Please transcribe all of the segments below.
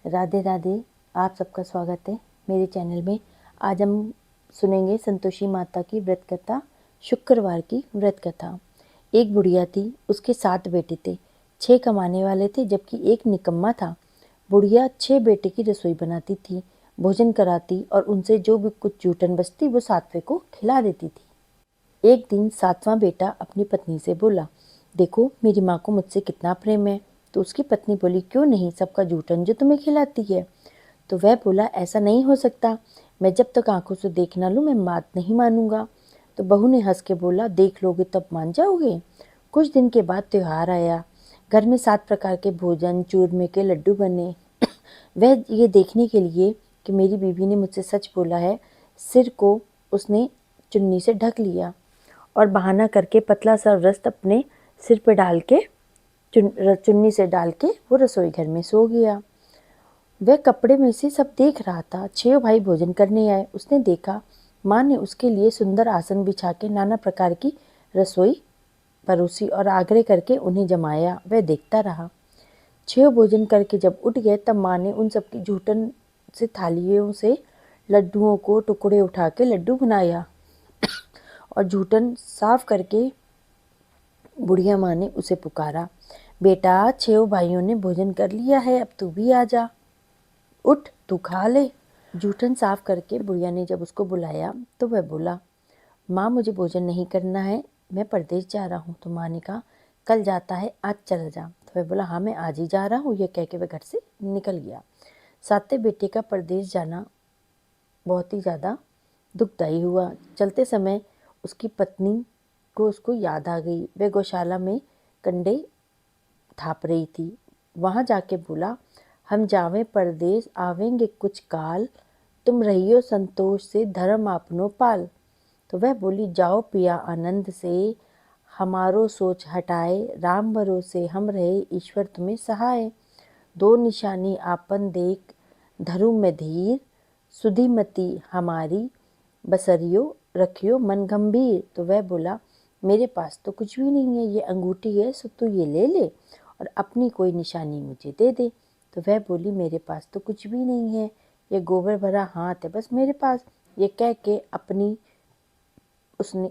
राधे राधे। आप सबका स्वागत है मेरे चैनल में। आज हम सुनेंगे संतोषी माता की व्रत कथा, शुक्रवार की व्रत कथा। एक बुढ़िया थी, उसके 7 बेटे थे। 6 कमाने वाले थे जबकि एक निकम्मा था। बुढ़िया 6 बेटे की रसोई बनाती थी, भोजन कराती और उनसे जो भी कुछ जूठन बचती वो 7वें को खिला देती थी। एक दिन 7वां बेटा अपनी पत्नी से बोला, देखो मेरी माँ को मुझसे कितना प्रेम है। तो उसकी पत्नी बोली, क्यों नहीं, सबका जूठन जो तुम्हें खिलाती है। तो वह बोला, ऐसा नहीं हो सकता, मैं जब तक आंखों से देख ना लूं मैं बात नहीं मानूंगा। तो बहू ने हंस के बोला, देख लोगे तब मान जाओगे। कुछ दिन के बाद त्योहार आया। घर में 7 प्रकार के भोजन, चूरमे के लड्डू बने। वह ये देखने के लिए कि मेरी बीवी ने मुझसे सच बोला है, सिर को उसने चुन्नी से ढक लिया और बहाना करके पतला सा रस्त अपने सिर पे डाल के चुन्नी से डाल के वो रसोई घर में सो गया। वह कपड़े में से सब देख रहा था। 6 भाई भोजन करने आए। उसने देखा माँ ने उसके लिए सुंदर आसन बिछा के नाना प्रकार की रसोई परोसी और आग्रह करके उन्हें जमाया। वह देखता रहा। 6 भोजन करके जब उठ गए तब माँ ने उन सबकी जूठन से थालियों से लड्डुओं को टुकड़े उठा के लड्डू बनाया और जूठन साफ करके बुढ़िया माँ ने उसे पुकारा, बेटा 6 भाइयों ने भोजन कर लिया है, अब तू भी आ जा, उठ तू खा ले। जूठन साफ करके बुढ़िया ने जब उसको बुलाया तो वह बोला, माँ मुझे भोजन नहीं करना है, मैं परदेश जा रहा हूँ। तो माँ ने कहा, कल जाता है, आज चल जा। तो वह बोला, हाँ मैं आज ही जा रहा हूँ। यह कह के वह घर से निकल गया। 7वें बेटे का परदेश जाना बहुत ही ज़्यादा दुखदायी हुआ। चलते समय उसकी पत्नी को उसको याद आ गई। वह गौशाला में कंडे थाप रही थी। वहाँ जाके बोला, हम जावें परदेस आवेंगे कुछ काल, तुम रहियो संतोष से धर्म आपनो पाल। तो वह बोली, जाओ पिया आनंद से, हमारो सोच हटाए, राम भरोसे हम रहे, ईश्वर तुम्हें सहाय। 2 निशानी आपन देख, धरु में धीर, सुधीमती हमारी, बसरियो रखियो मन गंभीर। तो वह बोला, मेरे पास तो कुछ भी नहीं है, ये अंगूठी है, सो तू ये ले ले और अपनी कोई निशानी मुझे दे दे। तो वह बोली, मेरे पास तो कुछ भी नहीं है, ये गोबर भरा हाथ है बस मेरे पास। ये कह के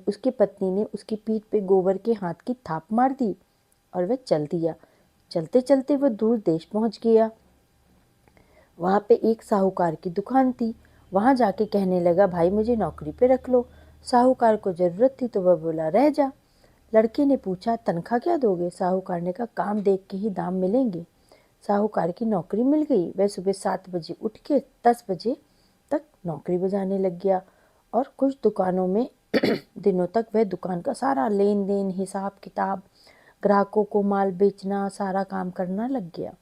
उसकी पत्नी ने उसकी पीठ पे गोबर के हाथ की थाप मार दी और वह चल दिया। चलते चलते वह दूर देश पहुंच गया। वहाँ पे एक साहूकार की दुकान थी। वहाँ जाके कहने लगा, भाई मुझे नौकरी पे रख लो। साहूकार को जरूरत थी तो वह बोला, रह जा। लड़के ने पूछा, तनख्वाह क्या दोगे। साहूकार ने कहा, काम देख के ही दाम मिलेंगे। साहूकार की नौकरी मिल गई। वह सुबह 7 बजे उठ के 10 बजे तक नौकरी बजाने लग गया और कुछ दुकानों में दिनों तक वह दुकान का सारा लेन देन, हिसाब किताब, ग्राहकों को माल बेचना, सारा काम करना लग गया।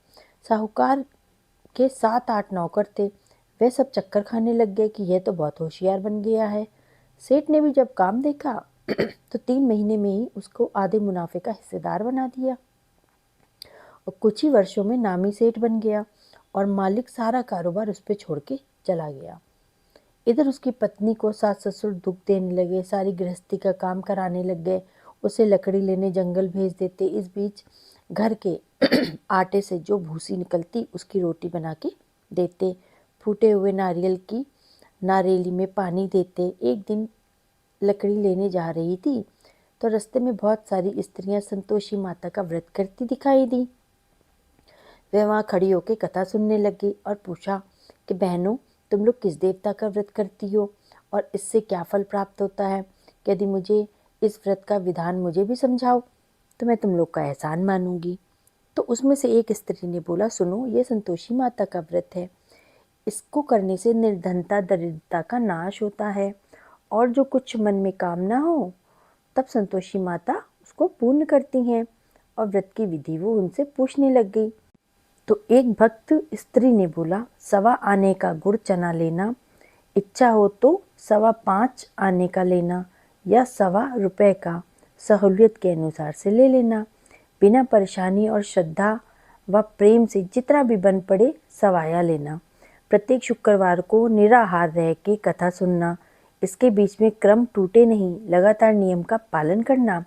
साहूकार के 7-8 नौकर थे। वे सब चक्कर खाने लग गए कि यह तो बहुत होशियार बन गया है। सेठ ने भी जब काम देखा तो 3 महीने में ही उसको आधे मुनाफे का हिस्सेदार बना दिया और कुछ ही वर्षों में नामी सेठ बन गया और मालिक सारा कारोबार उस पर छोड़ के चला गया। इधर उसकी पत्नी को सास ससुर दुख देने लगे, सारी गृहस्थी का काम कराने लग गए, उसे लकड़ी लेने जंगल भेज देते। इस बीच घर के आटे से जो भूसी निकलती उसकी रोटी बना के देते, फूटे हुए नारियल की नारेली में पानी देते। एक दिन लकड़ी लेने जा रही थी तो रास्ते में बहुत सारी स्त्रियां संतोषी माता का व्रत करती दिखाई दी। वह वहाँ खड़ी होकर कथा सुनने लगी और पूछा कि बहनों, तुम लोग किस देवता का व्रत करती हो और इससे क्या फल प्राप्त होता है। यदि मुझे इस व्रत का विधान मुझे भी समझाओ तो मैं तुम लोग का एहसान मानूंगी। तो उसमें से एक स्त्री ने बोला, सुनो, ये संतोषी माता का व्रत है, इसको करने से निर्धनता दरिद्रता का नाश होता है और जो कुछ मन में कामना हो तब संतोषी माता उसको पूर्ण करती हैं। और व्रत की विधि वो उनसे पूछने लग गई। तो एक भक्त स्त्री ने बोला, 1.25 आने का गुड़ चना लेना, इच्छा हो तो 5.25 आने का लेना या 1.25 रुपए का सहूलियत के अनुसार से ले लेना। बिना परेशानी और श्रद्धा व प्रेम से जितना भी बन पड़े सवाया लेना। प्रत्येक शुक्रवार को निराहार रह के कथा सुनना, इसके बीच में क्रम टूटे नहीं, लगातार नियम का पालन करना।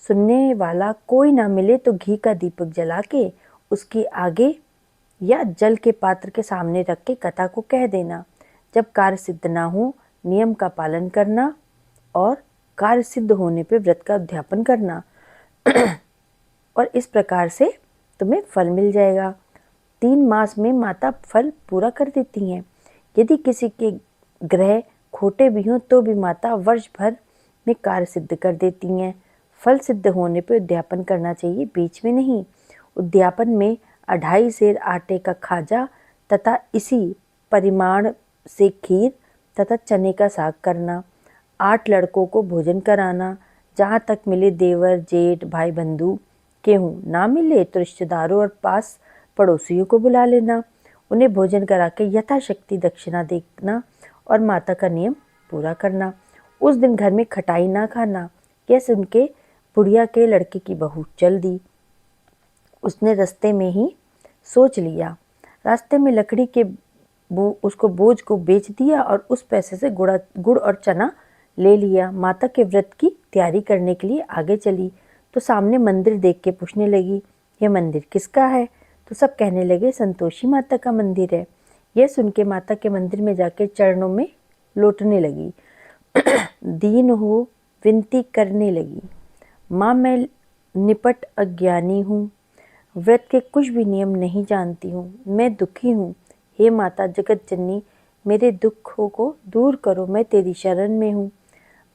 सुनने वाला कोई ना मिले तो घी का दीपक जला के उसके आगे या जल के पात्र के सामने रख के कथा को कह देना। जब कार्य सिद्ध ना हो, नियम का पालन करना और कार्य सिद्ध होने पे व्रत का उद्यापन करना और इस प्रकार से तुम्हें फल मिल जाएगा। 3 मास में माता फल पूरा कर देती हैं। यदि किसी के ग्रह खोटे भी हों तो भी माता वर्ष भर में कार्य सिद्ध कर देती हैं। फल सिद्ध होने पर उद्यापन करना चाहिए, बीच में नहीं। उद्यापन में 2.5 सेर आटे का खाजा तथा इसी परिमाण से खीर तथा चने का साग करना। 8 लड़कों को भोजन कराना। जहाँ तक मिले देवर जेठ भाई बंधु के हों, ना मिले तो रिश्तेदारों और पास पड़ोसियों को बुला लेना। उन्हें भोजन करा के यथाशक्ति दक्षिणा देना और माता का नियम पूरा करना। उस दिन घर में खटाई ना खाना। यह सुन के बुढ़िया के लड़के की बहू चल दी। उसने रास्ते में ही सोच लिया। रास्ते में लकड़ी के उसको बोझ को बेच दिया और उस पैसे से गुड़ और चना ले लिया। माता के व्रत की तैयारी करने के लिए आगे चली तो सामने मंदिर देख के पूछने लगी, यह मंदिर किसका है? तो सब कहने लगे, संतोषी माता का मंदिर है। यह सुन के माता के मंदिर में जाके चरणों में लौटने लगी। दीन हो विनती करने लगी, माँ मैं निपट अज्ञानी हूँ, व्रत के कुछ भी नियम नहीं जानती हूँ, मैं दुखी हूँ। हे माता जगत जननी, मेरे दुखों को दूर करो, मैं तेरी शरण में हूँ।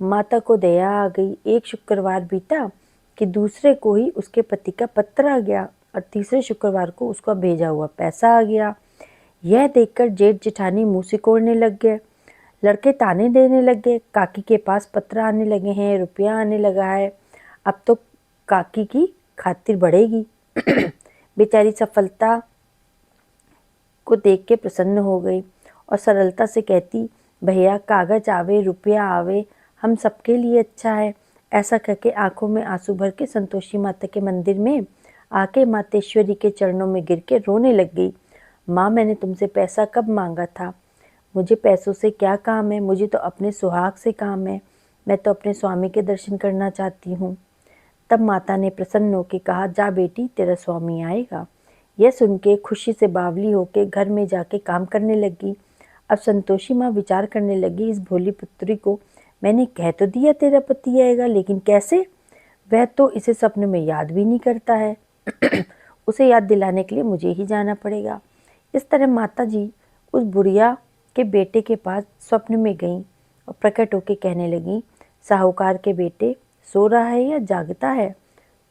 माता को दया आ गई। एक शुक्रवार बीता कि दूसरे को ही उसके पति का पत्र आ गया और तीसरे शुक्रवार को उसका भेजा हुआ पैसा आ गया। यह देखकर जेठ जेठानी मुँह सिकोड़ने लग गए। लड़के ताने देने लग गए, काकी के पास पत्र आने लगे हैं, रुपया आने लगा है, अब तो काकी की खातिर बढ़ेगी। बेचारी सफलता को देख के प्रसन्न हो गई और सरलता से कहती, भैया कागज आवे रुपया आवे, हम सबके लिए अच्छा है। ऐसा कहके आंखों में आंसू भर के संतोषी माता के मंदिर में आके मातेश्वरी के चरणों में गिर के रोने लग गई। माँ मैंने तुमसे पैसा कब मांगा था? मुझे पैसों से क्या काम है, मुझे तो अपने सुहाग से काम है, मैं तो अपने स्वामी के दर्शन करना चाहती हूँ। तब माता ने प्रसन्न होकर कहा, जा बेटी तेरा स्वामी आएगा। यह सुन के खुशी से बावली होके घर में जाके काम करने लगी। अब संतोषी माँ विचार करने लगी, इस भोली पुत्री को मैंने कह तो दिया तेरा पति आएगा, लेकिन कैसे? वह तो इसे सपने में याद भी नहीं करता है। उसे याद दिलाने के लिए मुझे ही जाना पड़ेगा। इस तरह माता जी उस बुढ़िया के बेटे के पास स्वप्न में गईं और प्रकट होकर कहने लगी, साहूकार के बेटे सो रहा है या जागता है?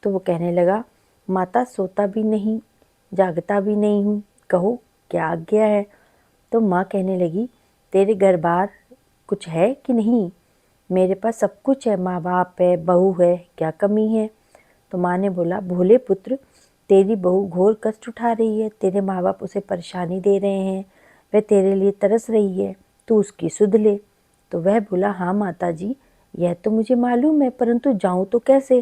तो वो कहने लगा, माता सोता भी नहीं जागता भी नहीं हूँ, कहो क्या आज्ञा है? तो माँ कहने लगी, तेरे घर बार कुछ है कि नहीं? मेरे पास सब कुछ है, माँ बाप है, बहू है, क्या कमी है? तो माँ ने बोला, भोले पुत्र तेरी बहू घोर कष्ट उठा रही है, तेरे माँ बाप उसे परेशानी दे रहे हैं, वह तेरे लिए तरस रही है, तू उसकी सुध ले। तो वह बोला, हाँ माता जी यह तो मुझे मालूम है, परंतु जाऊँ तो कैसे?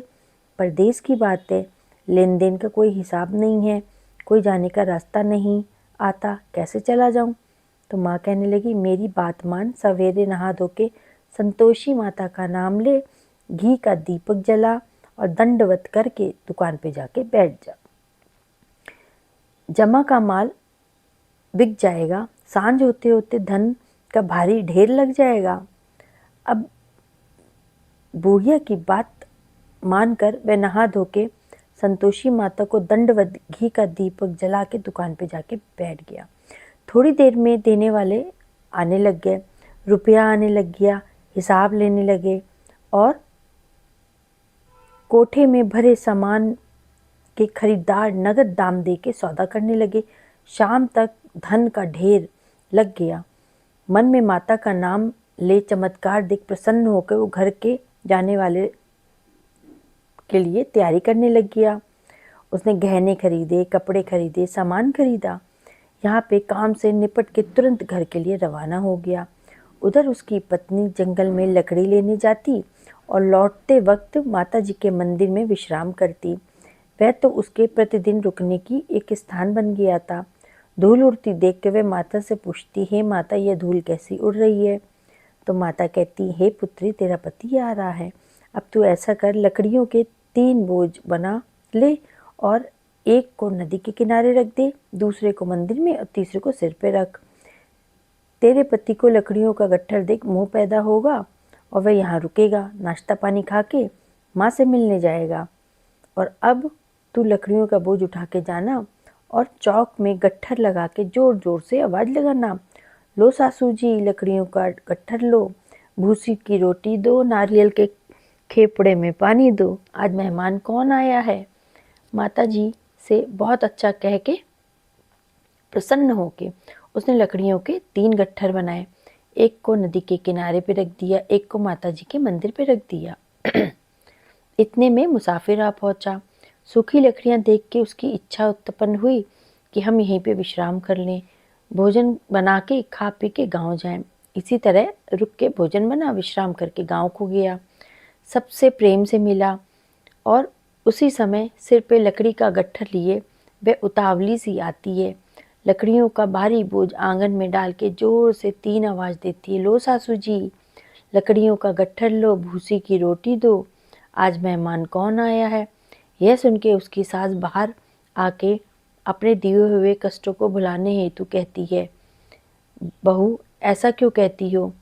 परदेश की बात है, लेन देन का कोई हिसाब नहीं है, कोई जाने का रास्ता नहीं आता, कैसे चला जाऊँ? तो माँ कहने लगी, मेरी बात मान, सवेरे नहा धो के संतोषी माता का नाम ले, घी का दीपक जला और दंडवत करके दुकान पे जाके बैठ जा। जमा का माल बिक जाएगा, सांझ होते होते धन का भारी ढेर लग जाएगा। अब बुढ़िया की बात मानकर वह नहा धो के संतोषी माता को दंडवत घी का दीपक जला के दुकान पे जाके बैठ गया। थोड़ी देर में देने वाले आने लग गए, रुपया आने लग गया, हिसाब लेने लगे और कोठे में भरे सामान के खरीदार नगद दाम दे के सौदा करने लगे। शाम तक धन का ढेर लग गया। मन में माता का नाम ले चमत्कार देख प्रसन्न होकर वो घर के जाने वाले के लिए तैयारी करने लग गया। उसने गहने खरीदे, कपड़े खरीदे, सामान खरीदा। यहाँ पे काम से निपट के तुरंत घर के लिए रवाना हो गया। उधर उसकी पत्नी जंगल में लकड़ी लेने जाती और लौटते वक्त माता जी के मंदिर में विश्राम करती। वह तो उसके प्रतिदिन रुकने की एक स्थान बन गया था। धूल उड़ती देख के वह माता से पूछती, हे माता यह धूल कैसी उड़ रही है? तो माता कहती, हे पुत्री तेरा पति आ रहा है, अब तू ऐसा कर लकड़ियों के 3 बोझ बना ले और एक को नदी के किनारे रख दे, दूसरे को मंदिर में और तीसरे को सिर पे रख। तेरे पति को लकड़ियों का गट्ठर देख मोह पैदा होगा और वह यहाँ रुकेगा, नाश्ता पानी खा के माँ से मिलने जाएगा। और अब तू लकड़ियों का बोझ उठा के जाना और चौक में गट्ठर लगा के जोर जोर से आवाज़ लगाना, लो सासू जी लकड़ियों का गट्ठर लो, भूसी की रोटी दो, नारियल के खेपड़े में पानी दो, आज मेहमान कौन आया है। माता जी से बहुत अच्छा कह के प्रसन्न होके उसने लकड़ियों के 3 गट्ठर बनाए। एक को नदी के किनारे पे रख दिया, एक को माता जी के मंदिर पे रख दिया। इतने में मुसाफिर आ पहुंचा। सूखी लकड़ियां देख के उसकी इच्छा उत्पन्न हुई कि हम यहीं पे विश्राम कर लें, भोजन बना के खा पी के गांव जाएं। इसी तरह रुक के भोजन बना, विश्राम करके गांव को गया। सबसे प्रेम से मिला और उसी समय सिर पे लकड़ी का गट्ठर लिए वह उतावली सी आती है। लकड़ियों का भारी बोझ आंगन में डाल के जोर से 3 आवाज़ देती है, लो सासू जी लकड़ियों का गट्ठर लो, भूसी की रोटी दो, आज मेहमान कौन आया है। यह सुन के उसकी सास बाहर आके अपने दिए हुए कष्टों को भुलाने हेतु कहती है, बहू ऐसा क्यों कहती हो,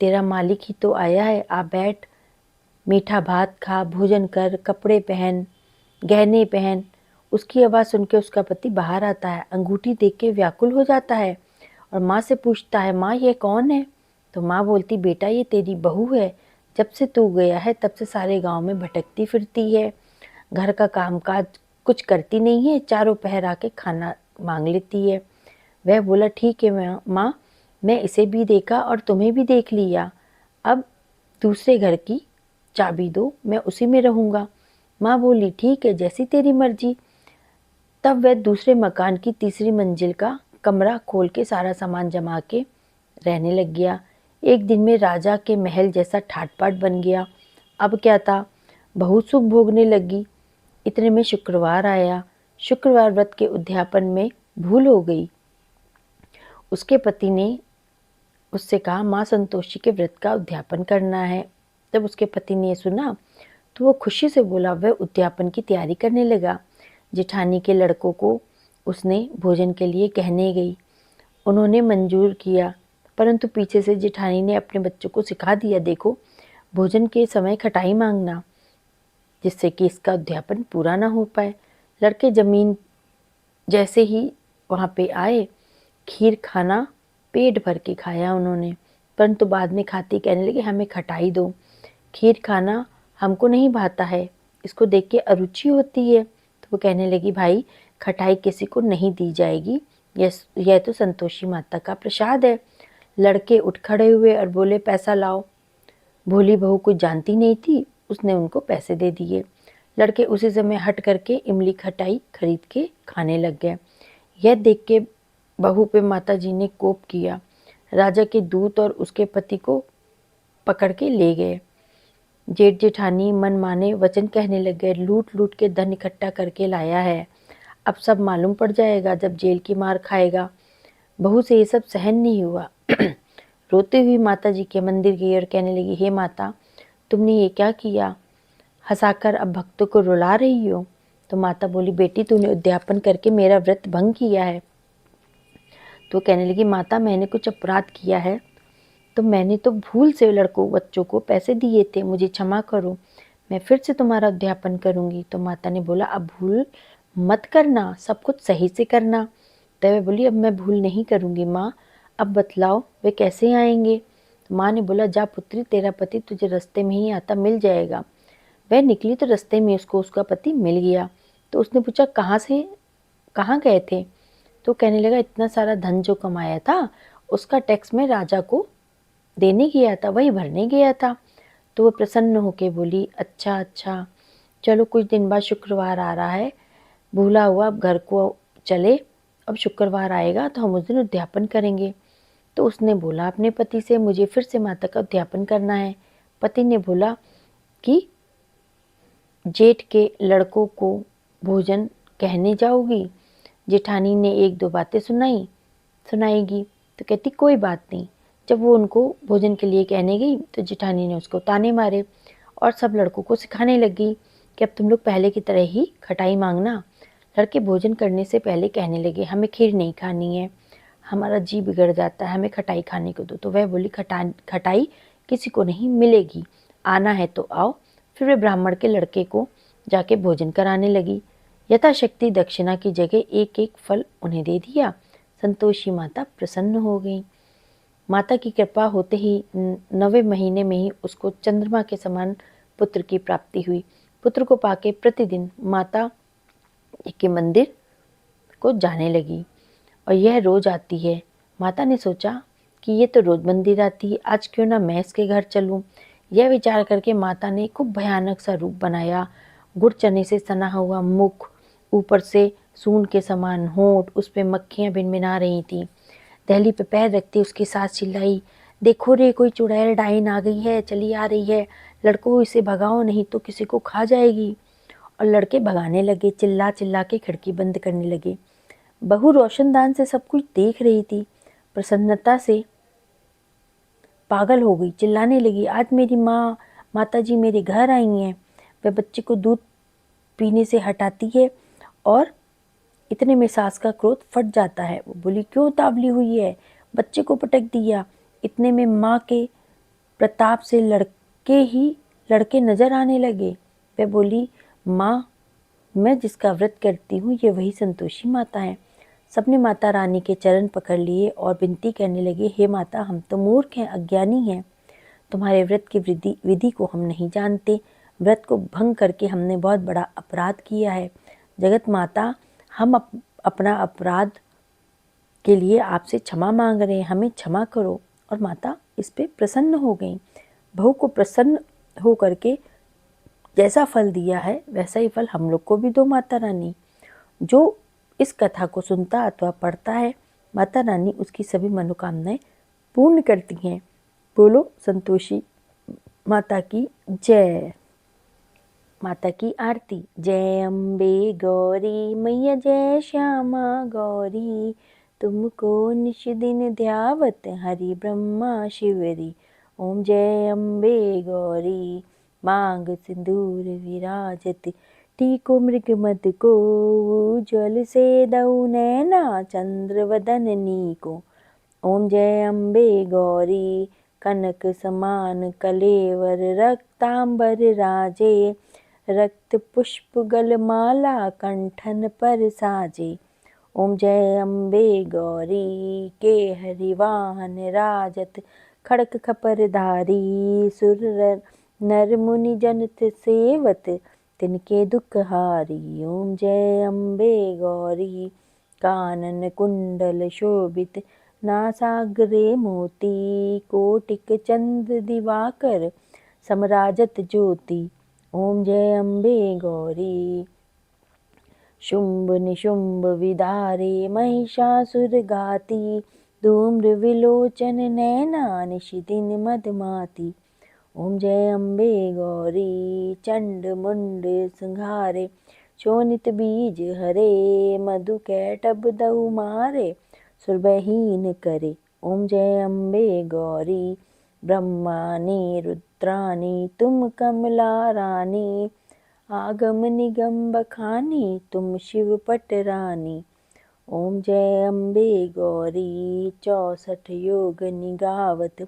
तेरा मालिक ही तो आया है, आ बैठ, मीठा भात खा, भोजन कर, कपड़े पहन, गहने पहन। उसकी आवाज़ सुन के उसका पति बाहर आता है, अंगूठी देख के व्याकुल हो जाता है और माँ से पूछता है, माँ ये कौन है। तो माँ बोलती, बेटा ये तेरी बहू है, जब से तू गया है तब से सारे गांव में भटकती फिरती है, घर का कामकाज कुछ करती नहीं है, चारों पहर आके खाना मांग लेती है। वह बोला, ठीक है माँ, मैं इसे भी देखा और तुम्हें भी देख लिया, अब दूसरे घर की चाबी दो, मैं उसी में रहूँगा। माँ बोली, ठीक है जैसी तेरी मर्जी। तब वह दूसरे मकान की तीसरी मंजिल का कमरा खोल के सारा सामान जमा के रहने लग गया। एक दिन में राजा के महल जैसा ठाट-बाट बन गया। अब क्या था, बहुत सुख भोगने लगी। इतने में शुक्रवार आया। शुक्रवार व्रत के उद्यापन में भूल हो गई। उसके पति ने उससे कहा, माँ संतोषी के व्रत का उद्यापन करना है। जब उसके पति ने सुना तो वो खुशी से बोला, वह उद्यापन की तैयारी करने लगा। जेठानी के लड़कों को उसने भोजन के लिए कहने गई। उन्होंने मंजूर किया, परंतु पीछे से जेठानी ने अपने बच्चों को सिखा दिया, देखो भोजन के समय खटाई मांगना, जिससे कि इसका उद्यापन पूरा ना हो पाए। लड़के जमीन जैसे ही वहाँ पे आए, खीर खाना पेट भर के खाया उन्होंने, परंतु बाद में खाते कहने लगे, हमें खटाई दो, खीर खाना हमको नहीं भाता है, इसको देख के अरुचि होती है। तो वो कहने लगी, भाई खटाई किसी को नहीं दी जाएगी, यह तो संतोषी माता का प्रसाद है। लड़के उठ खड़े हुए और बोले, पैसा लाओ। भोली बहू कुछ जानती नहीं थी, उसने उनको पैसे दे दिए। लड़के उसी समय हट करके इमली खटाई खरीद के खाने लग गए। यह देख के बहू पे माता जी ने कोप किया। राजा के दूत और उसके पति को पकड़ के ले गए। जेठ जेठानी मन माने वचन कहने लग गए, लूट लूट के धन इकट्ठा करके लाया है, अब सब मालूम पड़ जाएगा जब जेल की मार खाएगा। बहू से ये सब सहन नहीं हुआ। रोते हुई माता जी के मंदिर गई और कहने लगी, हे माता, तुमने ये क्या किया, हंसाकर अब भक्तों को रुला रही हो। तो माता बोली, बेटी तूने उद्यापन करके मेरा व्रत भंग किया है। तो कहने लगी, माता मैंने कुछ अपराध किया है, तो मैंने तो भूल से लड़कों बच्चों को पैसे दिए थे, मुझे क्षमा करो, मैं फिर से तुम्हारा उद्यापन करूंगी। तो माता ने बोला, अब भूल मत करना, सब कुछ सही से करना। तो वह बोली, अब मैं भूल नहीं करूंगी माँ, अब बतलाओ वे कैसे आएंगे। तो माँ ने बोला, जा पुत्री, तेरा पति तुझे रास्ते में ही आता मिल जाएगा। वह निकली तो रास्ते में उसको उसका पति मिल गया। तो उसने पूछा, कहाँ गए थे। तो कहने लगा, इतना सारा धन जो कमाया था उसका टैक्स में राजा को देने गया था, वही भरने गया था। तो वो प्रसन्न होके बोली, अच्छा अच्छा, चलो कुछ दिन बाद शुक्रवार आ रहा है, भूला हुआ अब घर को चले, अब शुक्रवार आएगा तो हम उस दिन उद्यापन करेंगे। तो उसने बोला अपने पति से, मुझे फिर से माता का उद्यापन करना है। पति ने बोला कि जेठ के लड़कों को भोजन कहने जाओगी। जेठानी ने 1-2 बातें सुनाएगी। तो कहती, कोई बात नहीं। जब वो उनको भोजन के लिए कहने गई तो जेठानी ने उसको ताने मारे और सब लड़कों को सिखाने लगी कि अब तुम लोग पहले की तरह ही खटाई मांगना। लड़के भोजन करने से पहले कहने लगे, हमें खीर नहीं खानी है, हमारा जी बिगड़ जाता है, हमें खटाई खाने को दो। तो वह बोली, खटाई किसी को नहीं मिलेगी, आना है तो आओ। फिर वे ब्राह्मण के लड़के को जाके भोजन कराने लगी। यथाशक्ति दक्षिणा की जगह एक एक फल उन्हें दे दिया। संतोषी माता प्रसन्न हो गई। माता की कृपा होते ही 9वें महीने में ही उसको चंद्रमा के समान पुत्र की प्राप्ति हुई। पुत्र को पाके प्रतिदिन माता के मंदिर को जाने लगी और यह रोज आती है। माता ने सोचा कि ये तो रोज मंदिर आती है, आज क्यों ना मैं इसके घर चलूं। यह विचार करके माता ने खूब भयानक सा रूप बनाया। गुड़ चने से सना हुआ मुख, ऊपर से सून के समान होंठ, उस पे मक्खियां भिनभिना रही थी। दहली पे पैर रखते उसकी सास चिल्लाई, देखो रे कोई चुड़ैल डाइन आ गई है, चली आ रही है, लड़कों इसे भगाओ नहीं तो किसी को खा जाएगी। और लड़के भगाने लगे, चिल्ला चिल्ला के खिड़की बंद करने लगे। बहू रोशनदान से सब कुछ देख रही थी, प्रसन्नता से पागल हो गई, चिल्लाने लगी, आज मेरी माता जी मेरे घर आई हैं। वह बच्चे को दूध पीने से हटाती है और इतने में सास का क्रोध फट जाता है। वो बोली, क्यों तावली हुई है, बच्चे को पटक दिया। इतने में माँ के प्रताप से लड़के नजर आने लगे। वह बोली, माँ, मैं जिसका व्रत करती हूँ ये वही संतोषी माता है। सबने माता रानी के चरण पकड़ लिए और विनती करने लगे, हे माता, हम तो मूर्ख हैं, अज्ञानी हैं, तुम्हारे व्रत की विधि को हम नहीं जानते। व्रत को भंग करके हमने बहुत बड़ा अपराध किया है। जगत माता, हम अपना अपराध के लिए आपसे क्षमा मांग रहे हैं, हमें क्षमा करो। और माता इस पे प्रसन्न हो गई। बहू को प्रसन्न हो करके जैसा फल दिया है वैसा ही फल हम लोग को भी दो माता रानी। जो इस कथा को सुनता अथवा पढ़ता है, माता रानी उसकी सभी मनोकामनाएं पूर्ण करती हैं। बोलो संतोषी माता की जय। माता की आरती। जय अम्बे गौरी मैया, जय श्यामा गौरी, तुमको निश दिन ध्यावत हरि ब्रह्मा शिवरी। ओम जय अम्बे गौरी, मांग सिंदूर विराजत, टीको मृग मद को, उज्ज्वल से दऊ नैना, चंद्र वदन नीको। ओम जय अम्बे गौरी, कनक समान कलेवर, रक्तांबर राजे, रक्त पुष्प गलमाला, कंठन पर साजे। ओम जय अम्बे गौरी, के हरिवाहन राजत, खड़क खपर धारी, सुर नर मुनि जनत सेवत, तिनके दुख हारी। ओम जय अम्बे गौरी, कानन कुंडल शोभित, नासाग्रे मोती, कोटिक चंद्र दिवाकर, समराजत ज्योति। ओम जय अम्बे गौरी, शुंभ निशुंभ विदारे, महिषासुर घाती, धूम्र विलोचन नैना, निशिदिन मदमाती। ओम जय अम्बे गौरी, चंड मुंड संहारे, शोणित बीज हरे, मधु कैटभ दऊ मारे, सुरबहीन करे। ओम जय अम्बे गौरी, ब्रह्मानी रुद्रानी, तुम कमला रानी, आगम निगम बखानी, तुम शिव पट रानी। ओम जय अम्बे गौरी, 64 योग निगावत,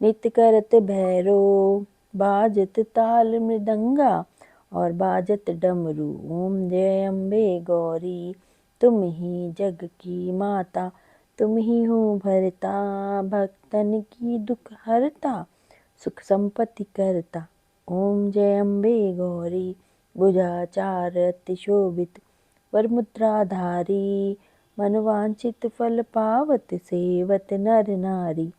नित्य करत भैरो, बाजत ताल मृदंगा और बाजत डमरू। ओम जय अम्बे गौरी, तुम ही जग की माता, तुम ही हो भरता, भक्तन की दुख हरता, सुख संपत्ति करता। ओम जय अम्बे गौरी, भुजाचार अति शोभित, वर मुद्राधारी, मनवांचित फल पावत, सेवत नर नारी।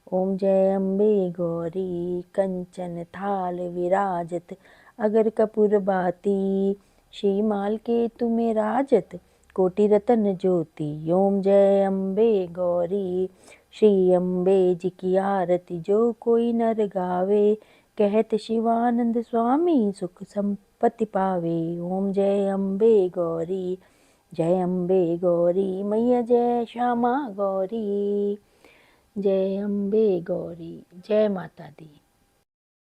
ओम जय अम्बे गौरी, कंचन थाल विराजत, अगर कपूर बाती, श्रीमाल के तुम्हें राजत, कोटि रतन ज्योति। ओम जय अम्बे गौरी, श्री अम्बे जी की आरती, जो कोई नर गावे, कहत शिवानंद स्वामी, सुख संपत्ति पावे। ओम जय अम्बे गौरी, जय अम्बे गौरी मैया, जय श्यामा गौरी, जय अम्बे गौरी। जय माता दी।